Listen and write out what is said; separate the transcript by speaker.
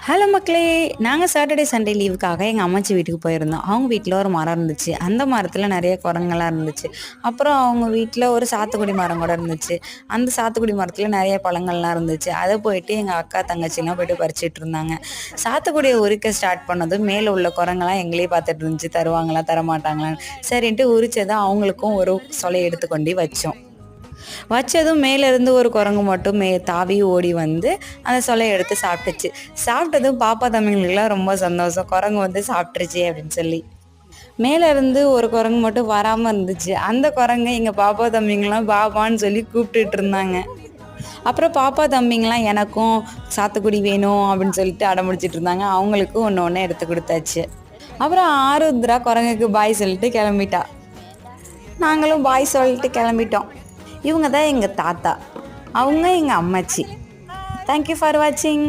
Speaker 1: Hello மக்களே! நாங்க Saturday, Sunday லீவுக்காக எங்க அம்மாச்சி வீட்டுக்கு போயிருந்தோம். அவங்க வீட்ல ஒரு மரம் இருந்துச்சு. அந்த மரத்துல நெறைய குரங்கெல்லாம் இருந்துச்சு. அப்புறம் அவங்க வீட்ல ஒரு சாத்துக்குடி மரம் கூட இருந்துச்சு. அந்த சாத்துக்குடி மரத்துல நெறைய பழங்கள்லாம் இருந்துச்சு. அத போயிட்டு எங்க அக்கா, தங்கச்சிலாம் போயிட்டு பறிச்சுட்டு இருந்தாங்க. சாத்துக்குடிய உரிக்க ஸ்டார்ட் பண்ணதும் மேல உள்ள குரங்கெல்லாம் எங்களையே பார்த்துட்டு இருந்துச்சு. தருவாங்களா? தரமாட்டாங்களான்னு. சரின்ட்டு உரிச்சத அவங்களுக்கும் ஒரு சொலைய எடுத்து கொண்டு வச்சோம். வச்சதும் மேலேருந்து ஒரு குரங்கு மட்டும் தாவி ஓடி வந்து அந்த சொலைய எடுத்து சாப்பிட்டுச்சு. சாப்பிட்டதும் பாப்பா தம்பிங்களுக்குலாம் ரொம்ப சந்தோஷம். குரங்கு வந்து சாப்பிட்டுருச்சே அப்படின்னு சொல்லி. மேலேருந்து ஒரு குரங்கு மட்டும் வராம இருந்துச்சு. அந்த குரங்க எங்க பாப்பா தம்பிங்கலாம் பாப்பான்னு சொல்லி கூப்பிட்டுட்டு இருந்தாங்க. அப்புறம் பாப்பா தம்பிங்கலாம் எனக்கும் சாத்துக்குடி வேணும் அப்படின்னு சொல்லிட்டு அடம்பிடிச்சிட்டு இருந்தாங்க. அவங்களுக்கும் ஒண்ணு ஒண்ணு எடுத்து குடுத்தாச்சு. அப்புறம் ஆருத்ரா குரங்குக்கு பாய் சொல்லிட்டு கிளம்பிட்டா. நாங்களும் பாய் சொல்லிட்டு கிளம்பிட்டோம். இவங்க தான் எங்க தாத்தா. அவங்க எங்க அம்மாச்சி. தேங்க் யூ ஃபார் வாட்சிங்.